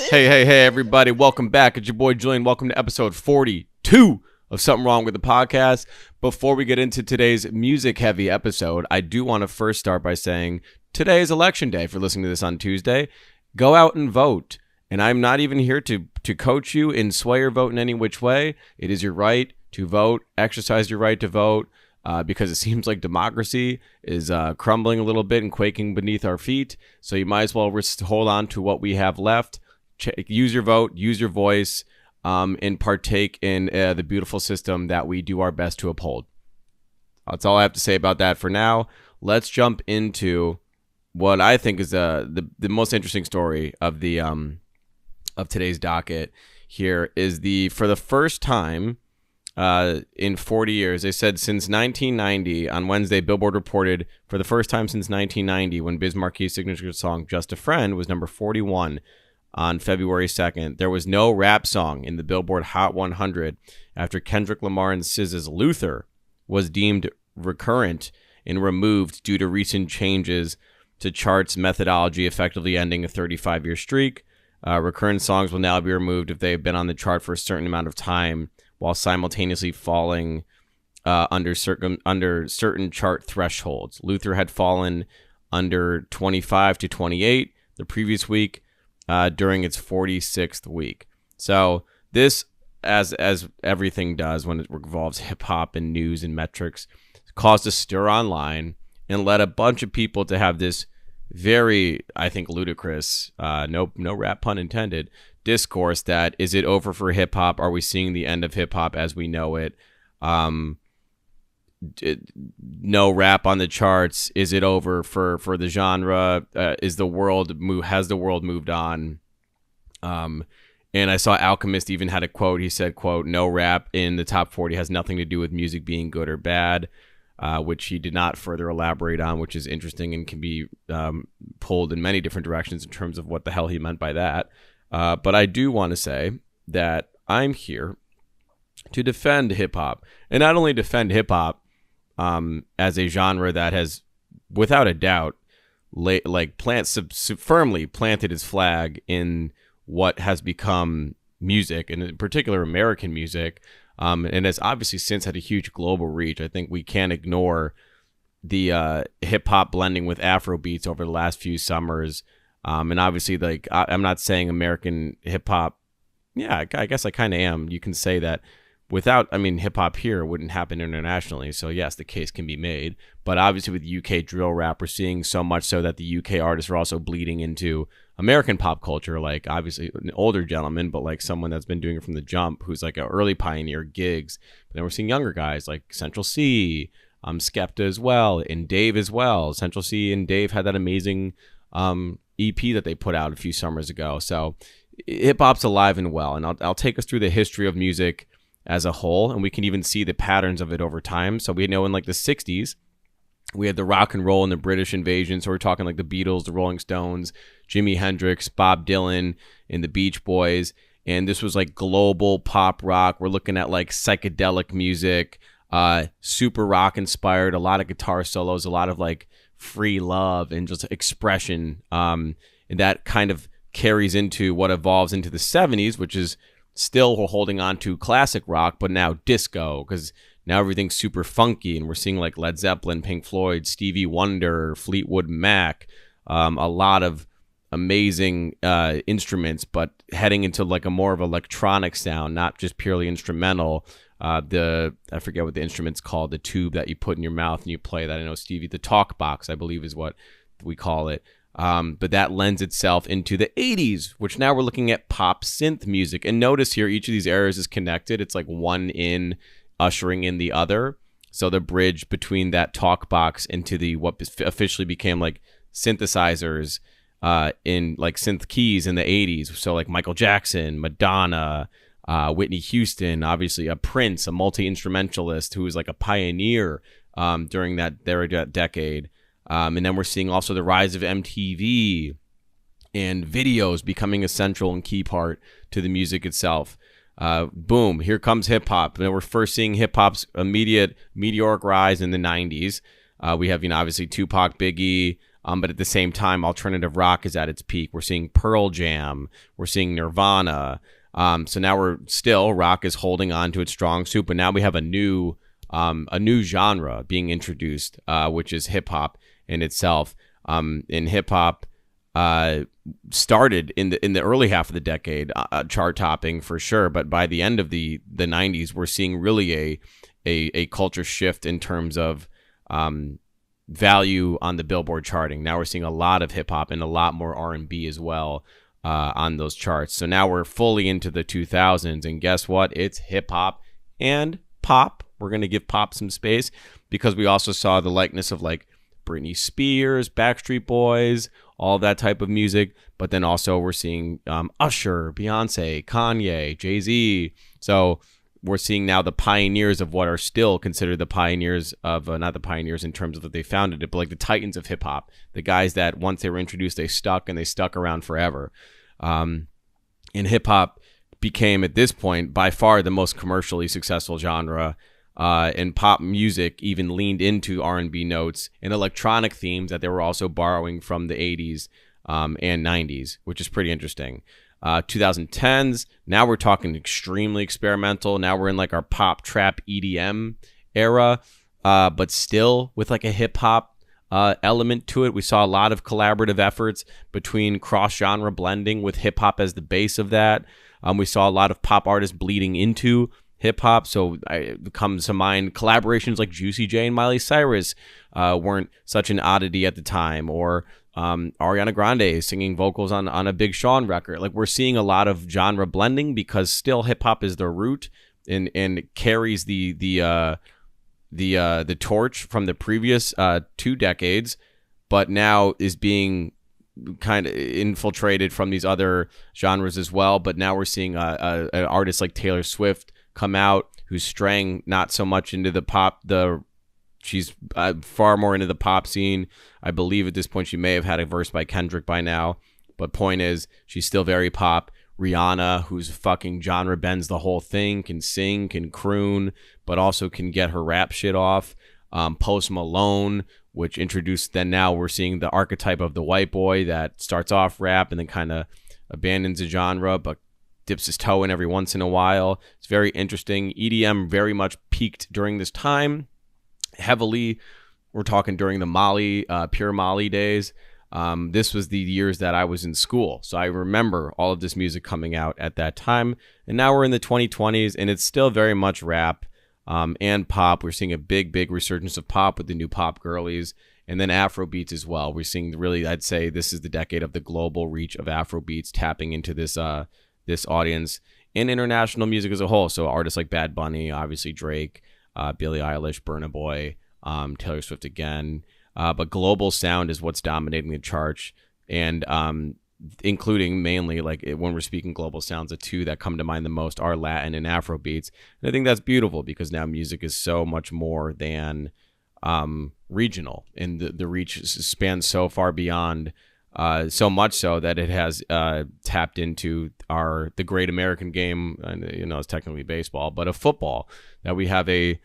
Hey, everybody. Welcome back. It's your boy Julian. Welcome to episode 42 of Something Wrong with the Podcast. Before we get into today's music-heavy episode, I do want to first start by saying today is election day. If you're listening to this on Tuesday, go out and vote. And I'm not even here to coach you and sway your vote in any which way. It is your right to vote. Exercise your right to vote. Because it seems like democracy is crumbling a little bit and quaking beneath our feet. So you might as well hold on to what we have left. Use your vote, use your voice, and partake in the beautiful system that we do our best to uphold. That's all I have to say about that for now. Let's jump into what I think is the most interesting story of the of today's docket. Here is for the first time in 40 years, they said since 1990, on Wednesday, Billboard reported for the first time since 1990, when Biz Marquis' signature song, Just a Friend, was number 41 on February 2nd, there was no rap song in the Billboard Hot 100 after Kendrick Lamar and SZA's Luther was deemed recurrent and removed due to recent changes to charts methodology, effectively ending a 35-year streak. Recurrent songs will now be removed if they've been on the chart for a certain amount of time, while simultaneously falling under certain chart thresholds. Luther had fallen under 25 to 28 the previous week during its 46th week. So this, as everything does when it involves hip-hop and news and metrics, caused a stir online and led a bunch of people to have this very, I think, ludicrous, no rap pun intended, discourse that, is it over for hip hop? Are we seeing the end of hip hop as we know it? No rap on the charts. Is it over for the genre? Has the world moved on? And I saw Alchemist even had a quote. He said, quote, "No rap in the top 40 has nothing to do with music being good or bad," which he did not further elaborate on, which is interesting and can be pulled in many different directions in terms of what the hell he meant by that. But I do want to say that I'm here to defend hip-hop, and not only defend hip-hop as a genre that has, without a doubt, firmly planted its flag in what has become music, and in particular American music, and has obviously since had a huge global reach. I think we can't ignore the hip-hop blending with Afro beats over the last few summers. And obviously, I'm not saying American hip hop. Yeah, I guess I kind of am. You can say that without, hip hop here wouldn't happen internationally. So yes, the case can be made. But obviously, with UK drill rap, we're seeing so much so that the UK artists are also bleeding into American pop culture. Like obviously an older gentleman, but like someone that's been doing it from the jump, who's like an early pioneer, Gigs. But then we're seeing younger guys like Central C, Skepta as well, and Dave as well. Central C and Dave had that amazing EP that they put out a few summers ago. So hip hop's alive and well, and I'll take us through the history of music as a whole, and we can even see the patterns of it over time. So we know in like the 60s, we had the rock and roll and the British invasion. So we're talking like the Beatles, the Rolling Stones, Jimi Hendrix, Bob Dylan, and the Beach Boys. And this was like global pop rock. We're looking at like psychedelic music, super rock inspired, a lot of guitar solos, a lot of like free love and just expression, and that kind of carries into what evolves into the 70s, which is still we're holding on to classic rock, but now disco, because now everything's super funky, and we're seeing like Led Zeppelin, Pink Floyd, Stevie Wonder, Fleetwood Mac, a lot of amazing instruments, but heading into like a more of electronic sound, not just purely instrumental. I forget what the instrument's called, the tube that you put in your mouth and you play that. I know Stevie, the talk box, I believe is what we call it. But that lends itself into the 80s, which now we're looking at pop synth music. And notice here, each of these eras is connected. It's like one in ushering in the other. So the bridge between that talk box into the what officially became like synthesizers in like synth keys in the 80s. So like Michael Jackson, Madonna, Whitney Houston, obviously a Prince, a multi-instrumentalist who was like a pioneer during that decade. And then we're seeing also the rise of MTV and videos becoming a central and key part to the music itself. Boom, here comes hip-hop. And we're first seeing hip-hop's immediate meteoric rise in the 90s. We have, obviously Tupac, Biggie, But at the same time, alternative rock is at its peak. We're seeing Pearl Jam. We're seeing Nirvana. So now rock is holding on to its strong suit, but now we have a new genre being introduced, which is hip hop in itself. In hip hop, started in the early half of the decade, chart topping for sure, but by the end of the 90s, we're seeing really a culture shift in terms of value on the Billboard charting. Now we're seeing a lot of hip hop and a lot more R&B as well on those charts. So now we're fully into the 2000s, and guess what? It's hip hop and pop. We're going to give pop some space because we also saw the likeness of like Britney Spears, Backstreet Boys, all that type of music. But then also we're seeing Usher, Beyonce, Kanye, Jay-Z. So we're seeing now the pioneers of what are still considered the pioneers of, not the pioneers in terms of that they founded it, but like the titans of hip hop, the guys that once they were introduced, they stuck and they stuck around forever. And hip hop became at this point by far the most commercially successful genre. And pop music even leaned into R&B notes and electronic themes that they were also borrowing from the 80s and 90s, which is pretty interesting. 2010s, now we're talking extremely experimental. Now we're in like our pop, trap, EDM era, but still with like a hip hop element to it. We saw a lot of collaborative efforts between cross-genre blending with hip hop as the base of that. We saw a lot of pop artists bleeding into hip hop. So it comes to mind collaborations like Juicy J and Miley Cyrus weren't such an oddity at the time, or Ariana Grande singing vocals on a Big Sean record. Like, we're seeing a lot of genre blending because still hip hop is the root and carries the torch from the previous 2 decades, but now is being kind of infiltrated from these other genres as well. But now we're seeing an artist like Taylor Swift come out, who's straying not so much into the pop, she's far more into the pop scene. I believe at this point she may have had a verse by Kendrick by now, but point is she's still very pop. Rihanna, who's fucking genre bends the whole thing, can sing, can croon, but also can get her rap shit off. Post Malone, which introduced, then now we're seeing the archetype of the white boy that starts off rap and then kind of abandons the genre, but dips his toe in every once in a while. It's very interesting. EDM very much peaked during this time heavily. We're talking during the Molly, pure Molly days. This was the years that I was in school, so I remember all of this music coming out at that time. And now we're in the 2020s, and it's still very much rap and pop. We're seeing a big resurgence of pop with the new pop girlies, and then Afro beats as well. We're seeing really, I'd say this is the decade of the global reach of Afro beats tapping into this audience and international music as a whole. So artists like Bad Bunny, obviously Drake, Billie Eilish, Burna Boy, Taylor Swift again. But global sound is what's dominating the charts, and including mainly, like when we're speaking global sounds, the two that come to mind the most are Latin and Afro beats. And I think that's beautiful because now music is so much more than regional, and the reach spans so far beyond. So much so that it has tapped into the great American game, and it's technically baseball, but of football. That we have a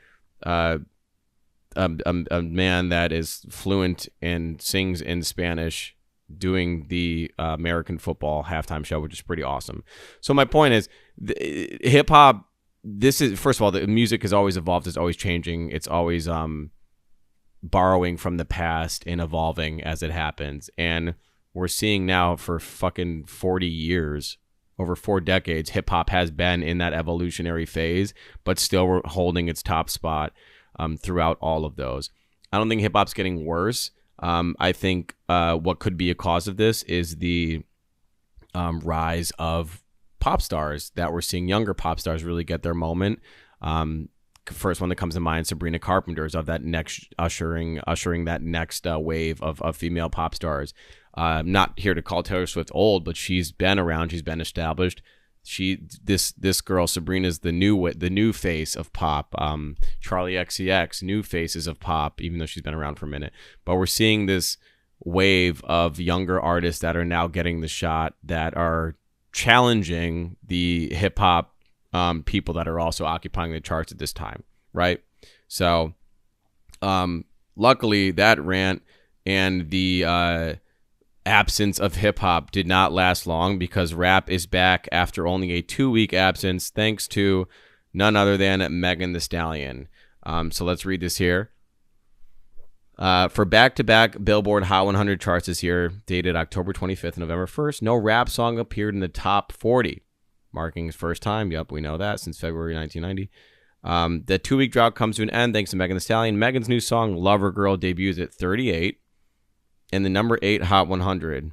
man that is fluent and sings in Spanish doing the American football halftime show, which is pretty awesome. So my point is, hip hop. This is, first of all, the music has always evolved. It's always changing. It's always borrowing from the past and evolving as it happens. And we're seeing now for fucking 40 years, over 4 decades, hip hop has been in that evolutionary phase, but still we're holding its top spot throughout all of those. I don't think hip hop's getting worse. I think what could be a cause of this is the rise of pop stars that we're seeing. Younger pop stars really get their moment. First one that comes to mind, Sabrina Carpenter, is of that next ushering that next wave of female pop stars. Not here to call Taylor Swift old, but she's been around. She's been established. This girl Sabrina is the new face of pop. Charlie XCX, new faces of pop, even though she's been around for a minute. But we're seeing this wave of younger artists that are now getting the shot, that are challenging the hip hop people that are also occupying the charts at this time, right? So luckily that rant and the absence of hip hop did not last long, because rap is back after only a 2-week absence, thanks to none other than Megan Thee Stallion. So let's read this here. For back-to-back Billboard Hot 100 charts this year, dated October 25th and November 1st, no rap song appeared in the top 40, marking his first time. Yep, we know that, since February 1990. The 2-week drought comes to an end thanks to Megan Thee Stallion. Megan's new song, Lover Girl, debuts at 38 in the number 8 Hot 100.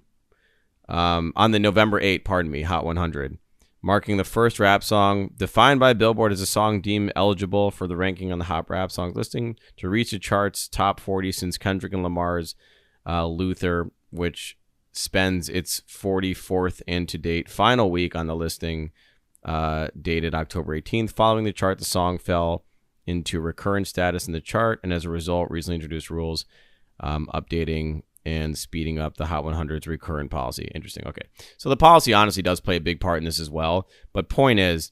On the November 8, Hot 100. Marking the first rap song defined by Billboard as a song deemed eligible for the ranking on the Hot Rap Songs listing to reach the chart's top 40 since Kendrick and Lamar's Luther, which spends its 44th and to date final week on the listing, dated October 18th. Following the chart, the song fell into recurrent status in the chart, and as a result, recently introduced rules updating and speeding up the Hot 100's recurrent policy. Interesting. Okay. So the policy honestly does play a big part in this as well. But point is,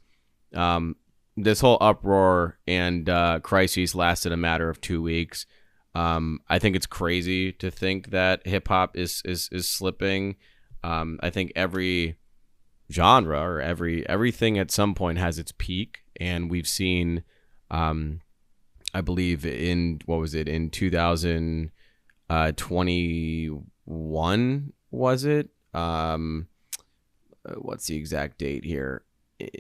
this whole uproar and crises lasted a matter of 2 weeks. I think it's crazy to think that hip hop is slipping. I think every genre or everything at some point has its peak, and we've seen, I believe in 2021, was it? What's the exact date here?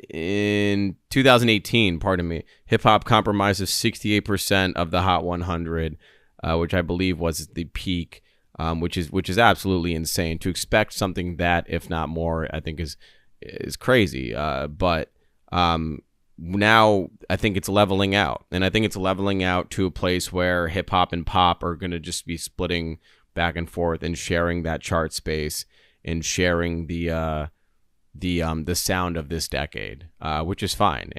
In 2018, pardon me, hip hop compromises 68% of the Hot 100, which I believe was the peak, which is absolutely insane. To expect something that, if not more, I think is crazy. But now I think it's leveling out, and I think it's leveling out to a place where hip hop and pop are going to just be splitting back and forth and sharing that chart space and sharing the sound of this decade, which is fine.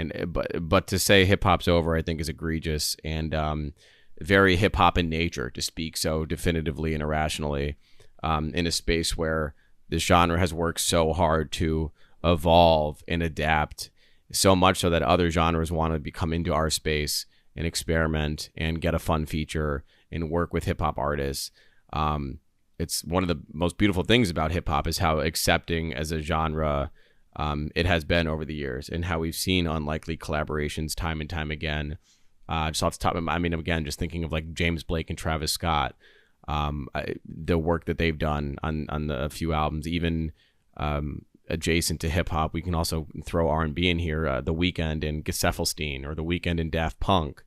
But to say hip hop's over, I think is egregious and very hip hop in nature to speak so definitively and irrationally in a space where the genre has worked so hard to evolve and adapt, so much so that other genres want to come into our space and experiment and get a fun feature and work with hip hop artists. It's one of the most beautiful things about hip hop is how accepting as a genre it has been over the years, and how we've seen unlikely collaborations time and time again. Just off the top of my, again, just thinking of like James Blake and Travis Scott, the work that they've done on a few albums, even adjacent to hip hop. We can also throw R&B in here, The Weeknd and Gesaffelstein, or The Weeknd and Daft Punk.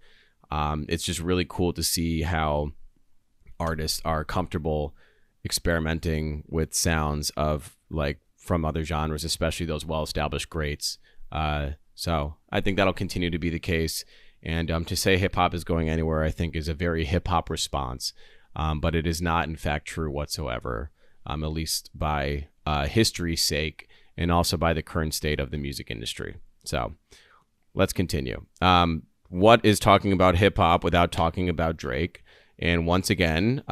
It's just really cool to see how artists are comfortable experimenting with sounds of like from other genres, especially those well-established greats. So I think that'll continue to be the case. And to say hip hop is going anywhere, I think is a very hip hop response. But it is not in fact true whatsoever, at least by history's sake, and also by the current state of the music industry. So let's continue. What is talking about hip hop without talking about Drake? And once again,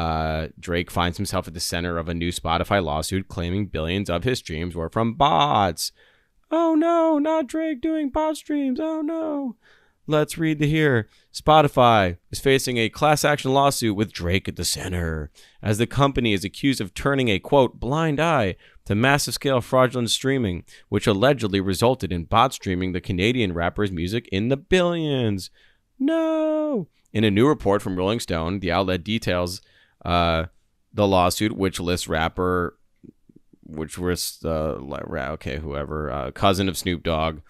Drake finds himself at the center of a new Spotify lawsuit claiming billions of his streams were from bots. Oh no, not Drake doing bot streams. Oh no. Let's read here. Spotify is facing a class action lawsuit with Drake at the center, as the company is accused of turning a, quote, blind eye to massive scale fraudulent streaming, which allegedly resulted in bot streaming the Canadian rapper's music in the billions. No. In a new report from Rolling Stone, the outlet details the lawsuit, which lists cousin of Snoop Dogg.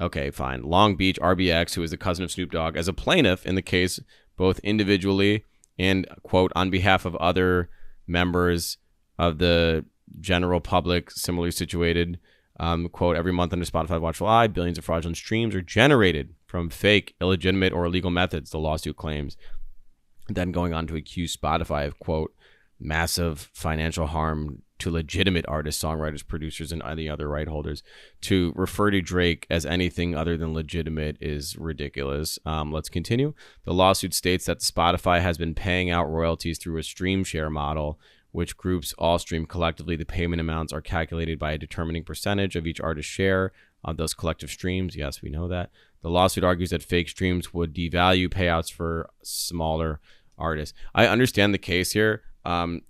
Okay, fine. Long Beach RBX, who is the cousin of Snoop Dogg, as a plaintiff in the case, both individually and, quote, on behalf of other members of the general public similarly situated, quote, every month under Spotify Watchful Eye, billions of fraudulent streams are generated from fake, illegitimate, or illegal methods, the lawsuit claims. Then going on to accuse Spotify of, quote, massive financial harm to legitimate artists, songwriters, producers, and any other right holders. To refer to Drake as anything other than legitimate is ridiculous. Let's continue. The lawsuit states that Spotify has been paying out royalties through a stream share model, which groups all stream collectively. The payment amounts are calculated by a determining percentage of each artist's share of those collective streams. Yes, we know that. The lawsuit argues that fake streams would devalue payouts for smaller artists. I understand the case here.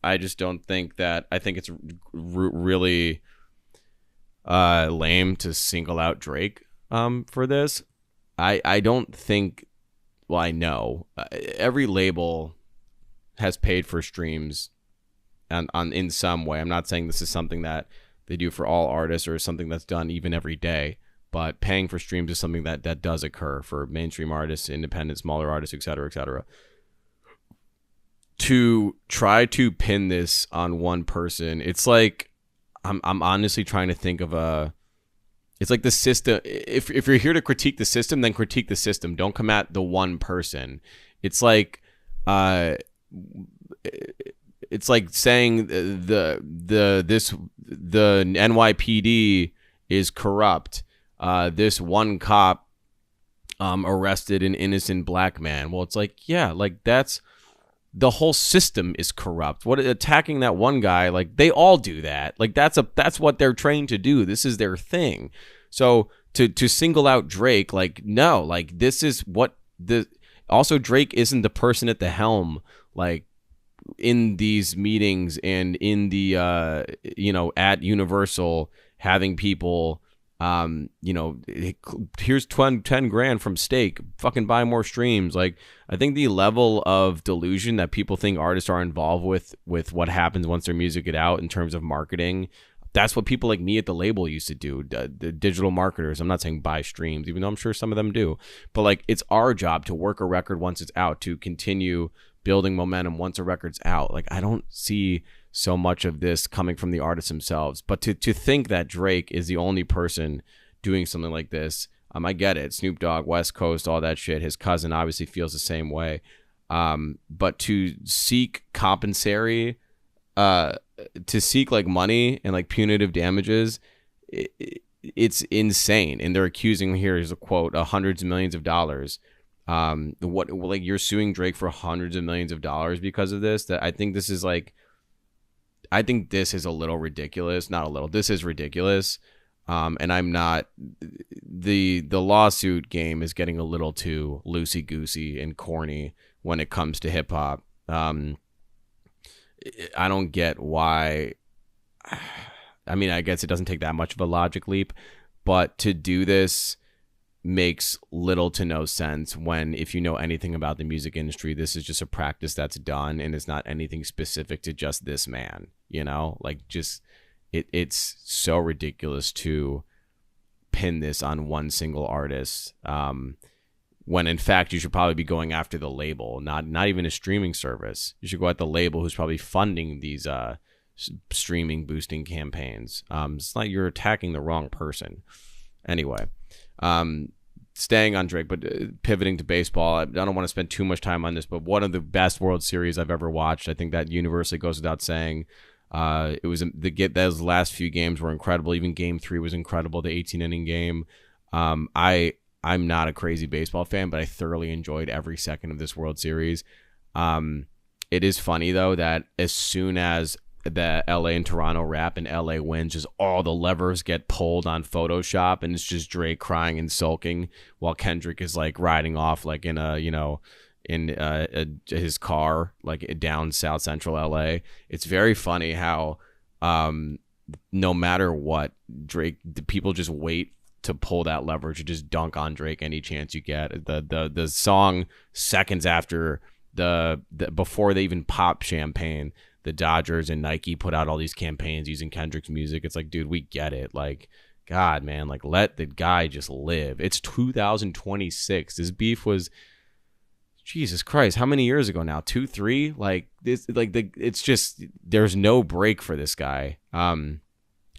I just don't think that. I think it's really lame to single out Drake for this. I don't think. Well, I know every label has paid for streams on in some way. I'm not saying this is something that they do for all artists or something that's done even every day, but paying for streams is something that does occur for mainstream artists, independent, smaller artists, et cetera, et cetera. To try to pin this on one person, it's like I'm honestly trying to think of a. It's like the system. If you're here to critique the system, then critique the system. Don't come at the one person. It's like it's like saying the NYPD is corrupt. This one cop arrested an innocent black man. Well, it's like, yeah, like that's the whole system is corrupt. What attacking that one guy, like they all do that. Like that's what they're trained to do. This is their thing. So to single out Drake, like no, like this is what the also Drake isn't the person at the helm, like in these meetings and in the at Universal having people here's 10 grand from Stake, fucking buy more streams. Like I think the level of delusion that people think artists are involved with what happens once their music get out in terms of marketing, that's what people like me at the label used to do. The digital marketers, I'm not saying buy streams, even though I'm sure some of them do, but like it's our job to work a record once it's out, to continue building momentum once a record's out. Like I don't see so much of this coming from the artists themselves, but to think that Drake is the only person doing something like this, I get it. Snoop Dogg, West Coast, all that shit. His cousin obviously feels the same way. But to seek compensatory, to seek like money and like punitive damages, it's insane. And they're accusing, here's a quote, hundreds of millions of dollars. What, like you're suing Drake for hundreds of millions of dollars because of this? That I think this is like, I think this is a little ridiculous. Not a little. This is ridiculous. And I'm not. The lawsuit game is getting a little too loosey goosey and corny when it comes to hip hop. I don't get why. I mean, I guess it doesn't take that much of a logic leap, but to do this makes little to no sense when, if you know anything about the music industry, this is just a practice that's done and it's not anything specific to just this man, like just it's so ridiculous to pin this on one single artist, when in fact you should probably be going after the label, not even a streaming service. You should go at the label who's probably funding these streaming boosting campaigns. It's not, you're attacking the wrong person. Anyway, staying on Drake, but pivoting to baseball. I don't want to spend too much time on this, but one of the best World Series I've ever watched. I think that universally goes without saying. It was those last few games were incredible. Even Game 3 was incredible. The 18-inning game. I'm not a crazy baseball fan, but I thoroughly enjoyed every second of this World Series. It is funny though that as soon as the LA and Toronto wrap and LA wins, just all the levers get pulled on Photoshop and it's just Drake crying and sulking while Kendrick is like riding off like in his car like down South Central LA. It's very funny how no matter what, Drake, the people just wait to pull that lever to just dunk on Drake any chance you get. The song seconds after the before they even pop champagne, the Dodgers and Nike put out all these campaigns using Kendrick's music. It's like, dude, we get it. Like, God, man, like let the guy just live. It's 2026. This beef was, Jesus Christ, how many years ago now? 2, 3? Like this, it's just, there's no break for this guy. On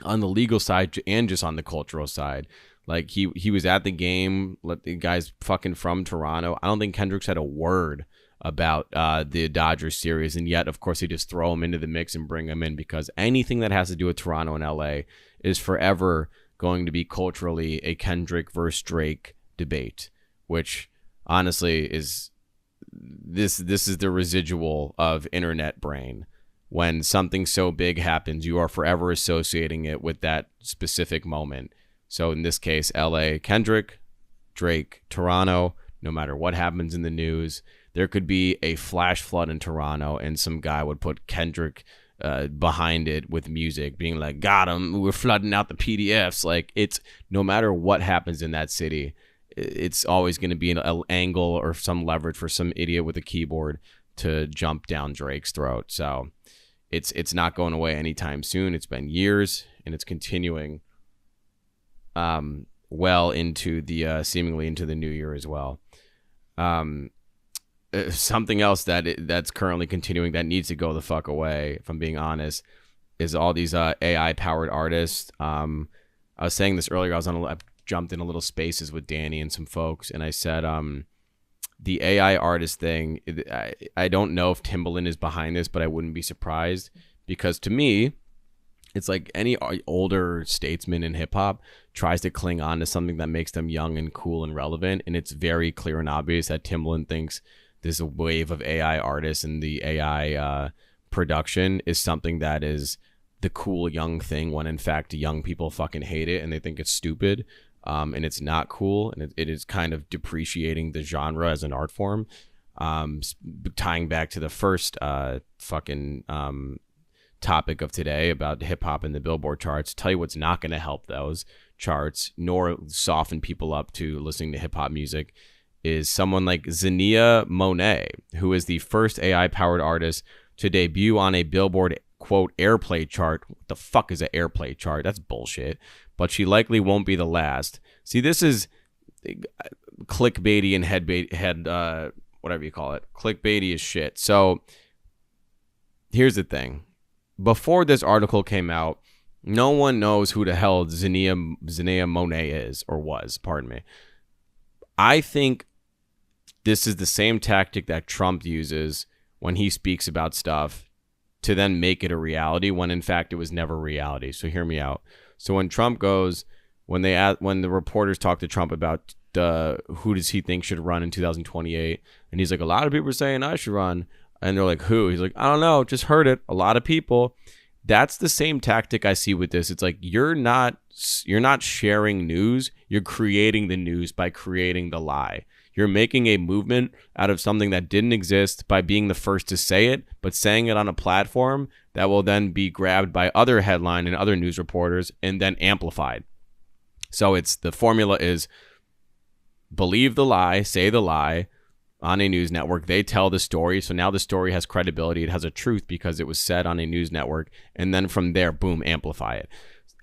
the legal side and just on the cultural side. Like he was at the game. Let the guys fucking from Toronto. I don't think Kendrick said a word about the Dodgers series, and yet of course they just throw him into the mix and bring him in because anything that has to do with Toronto and LA is forever going to be culturally a Kendrick versus Drake debate, which honestly is this is the residual of internet brain. When something so big happens, you are forever associating it with that specific moment. So in this case, LA, Kendrick, Drake, Toronto, no matter what happens in the news, there could be a flash flood in Toronto and some guy would put Kendrick behind it with music being like, got him, we're flooding out the PDFs. Like, it's no matter what happens in that city, it's always going to be an angle or some leverage for some idiot with a keyboard to jump down Drake's throat. So it's not going away anytime soon. It's been years and it's continuing well into the seemingly into the new year as well. Something else that's currently continuing that needs to go the fuck away, if I'm being honest, is all these AI powered artists. I was saying this earlier. I jumped in a little spaces with Danny and some folks, and I said the AI artist thing. I don't know if Timbaland is behind this, but I wouldn't be surprised, because to me, it's like any older statesman in hip hop tries to cling on to something that makes them young and cool and relevant, and it's very clear and obvious that Timbaland thinks this wave of AI artists and the AI production is something that is the cool young thing, when in fact young people fucking hate it and they think it's stupid, and it's not cool, and it is kind of depreciating the genre as an art form. Tying back to the first topic of today about hip hop and the Billboard charts, tell you what's not going to help those charts nor soften people up to listening to hip hop music is someone like Zania Monet, who is the first AI-powered artist to debut on a Billboard, quote, airplay chart. What the fuck is an airplay chart? That's bullshit. But she likely won't be the last. See, this is clickbaity and whatever you call it. Clickbaity is shit. So here's the thing. Before this article came out, no one knows who the hell Zania Monet is, or was, pardon me. I think this is the same tactic that Trump uses when he speaks about stuff to then make it a reality, when in fact it was never reality. So hear me out. So when Trump goes, when the reporters talk to Trump about who does he think should run in 2028, and he's like, a lot of people are saying I should run, and they're like, who? He's like, I don't know, just heard it. A lot of people. That's the same tactic I see with this. It's like you're not sharing news. You're creating the news by creating the lie. You're making a movement out of something that didn't exist by being the first to say it, but saying it on a platform that will then be grabbed by other headline and other news reporters and then amplified. So it's the formula is believe the lie, say the lie on a news network. They tell the story. So now the story has credibility. It has a truth because it was said on a news network. And then from there, boom, amplify it.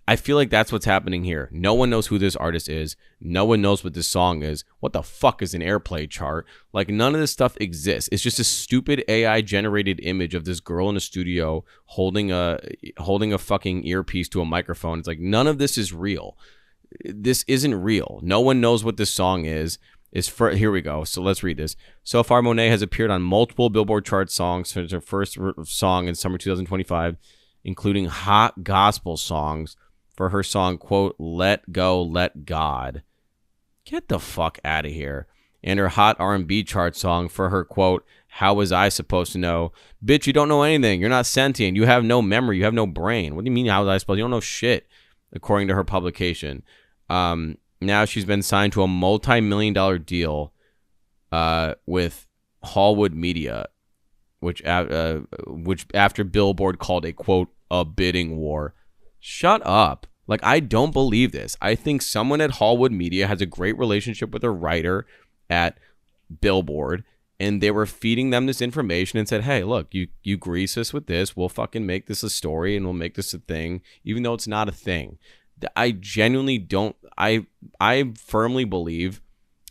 I feel like that's what's happening here. No one knows who this artist is. No one knows what this song is. What the fuck is an airplay chart? Like, none of this stuff exists. It's just a stupid AI generated image of this girl in a studio holding a fucking earpiece to a microphone. It's like, none of this is real. This isn't real. No one knows what this song is. Here we go. So let's read this. So far, Monet has appeared on multiple Billboard chart songs since her first song in summer 2025, including hot gospel songs for her song, quote, Let Go, Let God. Get the fuck out of here. And her hot R&B chart song for her, quote, How was I supposed to know? Bitch, you don't know anything. You're not sentient. You have no memory. You have no brain. What do you mean, how was I supposed to? You don't know shit, according to her publication. Now she's been signed to a multi-million-dollar deal with Hallwood Media, which after Billboard called a, quote, a bidding war. Shut up. Like, I don't believe this. I think someone at Hallwood Media has a great relationship with a writer at Billboard, and they were feeding them this information and said, hey, look, you grease us with this. We'll fucking make this a story and we'll make this a thing, even though it's not a thing. I genuinely don't. I firmly believe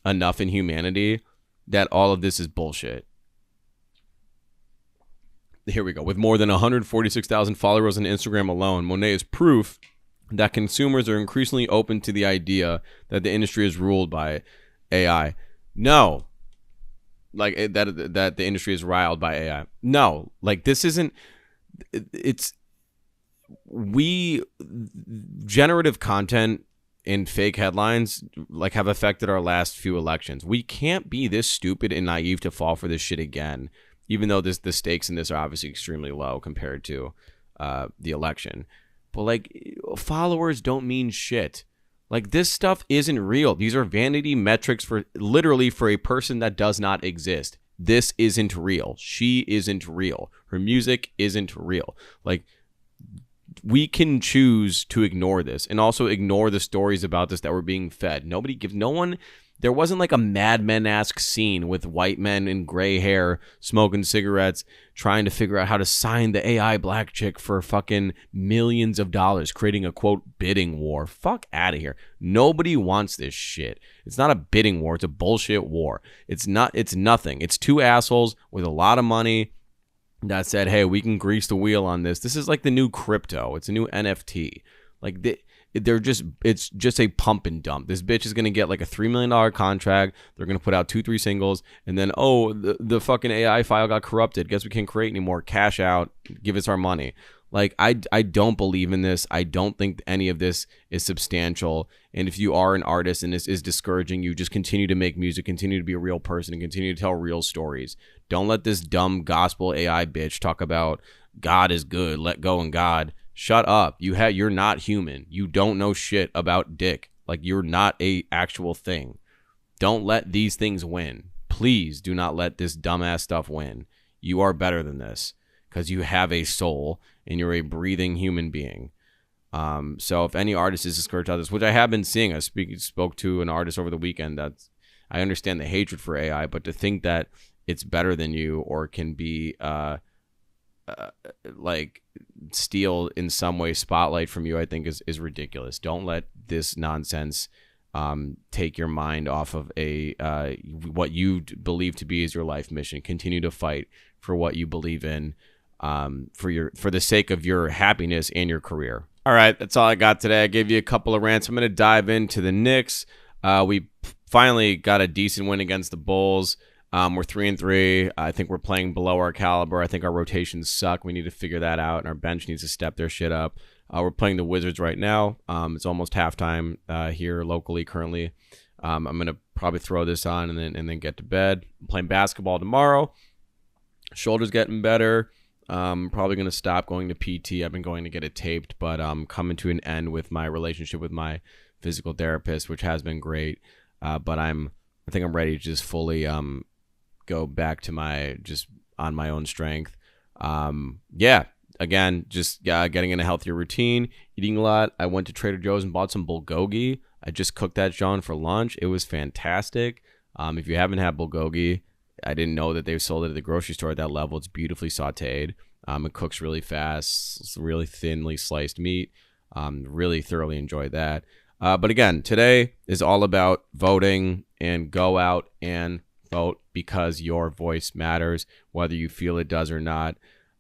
enough in humanity that all of this is bullshit. Here we go. With more than 146,000 followers on Instagram alone, Monet is proof that consumers are increasingly open to the idea that the industry is ruled by AI. No. Like, that the industry is riled by AI. No. Like, this isn't... Generative content and fake headlines like have affected our last few elections. We can't be this stupid and naive to fall for this shit again, even though the stakes in this are obviously extremely low compared to the election. But like, followers don't mean shit. Like, this stuff isn't real. These are vanity metrics for a person that does not exist. this isn't real. She isn't real. Her music isn't real. Like, we can choose to ignore this and also ignore the stories about this that were being fed. There wasn't like a Mad Men-esque scene with white men in gray hair smoking cigarettes trying to figure out how to sign the AI black chick for fucking millions of dollars, creating a, quote, bidding war. Fuck out of here. Nobody wants this shit. It's not a bidding war. It's a bullshit war. It's nothing. It's two assholes with a lot of money that said, hey, we can grease the wheel on this. This is like the new crypto. It's a new NFT. Like, it's just a pump and dump. This bitch is going to get like a $3 million contract. They're going to put out 2-3 singles. And then, oh, the fucking AI file got corrupted. Guess we can't create anymore. Cash out. Give us our money. Like, I don't believe in this. I don't think any of this is substantial. And if you are an artist and this is discouraging you, just continue to make music, continue to be a real person, and continue to tell real stories. Don't let this dumb gospel AI bitch talk about God is good, let go in God. Shut up. You're not human. You don't know shit about dick. Like, you're not a actual thing. Don't let these things win. Please do not let this dumbass stuff win. You are better than this because you have a soul and you're a breathing human being. So if any artist is discouraged about this, which I have been seeing, I spoke to an artist over the weekend. I understand the hatred for AI, but to think that it's better than you or can be like steal in some way spotlight from you, I think is ridiculous. Don't let this nonsense take your mind off of what you believe to be is your life mission. Continue to fight for what you believe in, for the sake of your happiness and your career. All right, that's all I got today. I gave you a couple of rants. I'm going to dive into the Knicks. We finally got a decent win against the Bulls. We're 3-3. I think we're playing below our caliber. I think our rotations suck. We need to figure that out, and our bench needs to step their shit up. We're playing the Wizards right now. It's almost halftime here locally currently. I'm gonna probably throw this on and then get to bed. I'm playing basketball tomorrow. Shoulder's getting better. Probably gonna stop going to PT. I've been going to get it taped, but coming to an end with my relationship with my physical therapist, which has been great. But I think I'm ready to just fully go back to just on my own strength. Again, just getting in a healthier routine, eating a lot. I went to Trader Joe's and bought some bulgogi. I just cooked that, John, for lunch. It was fantastic. If you haven't had bulgogi, I didn't know that they sold it at the grocery store at that level. It's beautifully sauteed. It cooks really fast. It's really thinly sliced meat. Really thoroughly enjoyed that. But again, today is all about voting, and go out and vote because your voice matters, whether you feel it does or not.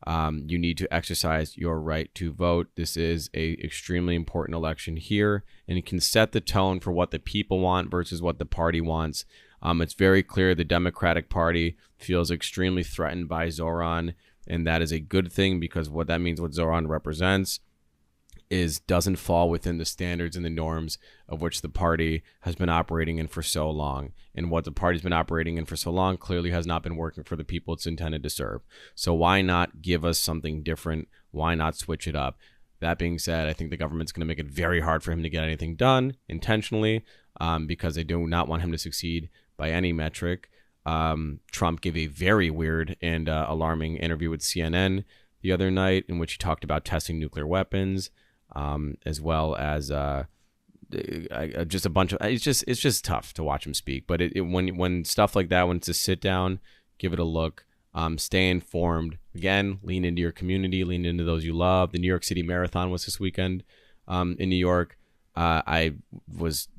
You need to exercise your right to vote. This is a extremely important election here, and it can set the tone for what the people want versus what the party wants. It's very clear the Democratic Party feels extremely threatened by Zoran, and that is a good thing because what that means, what Zoran represents, doesn't fall within the standards and the norms of which the party has been operating in for so long. And what the party's been operating in for so long clearly has not been working for the people it's intended to serve. So why not give us something different? Why not switch it up? That being said, I think the government's going to make it very hard for him to get anything done intentionally because they do not want him to succeed by any metric. Trump gave a very weird and alarming interview with CNN the other night in which he talked about testing nuclear weapons. As well as just a bunch of it's just tough to watch him speak. But when stuff like that, when it's a sit down, give it a look. Stay informed. Again, lean into your community, lean into those you love. The New York City Marathon was this weekend in New York. I was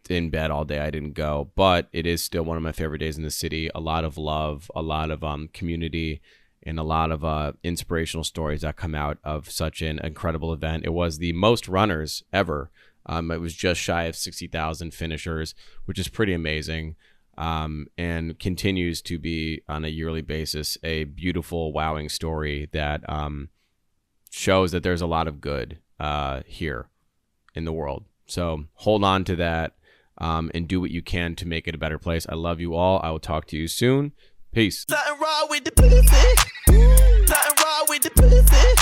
in bed all day. I didn't go, but it is still one of my favorite days in the city. A lot of love, a lot of community, and a lot of inspirational stories that come out of such an incredible event. It was the most runners ever. It was just shy of 60,000 finishers, which is pretty amazing, and continues to be on a yearly basis a beautiful, wowing story that shows that there's a lot of good here in the world. So hold on to that and do what you can to make it a better place. I love you all. I will talk to you soon. Peace. Nothing wrong with the pussy. Nothing wrong with the pussy.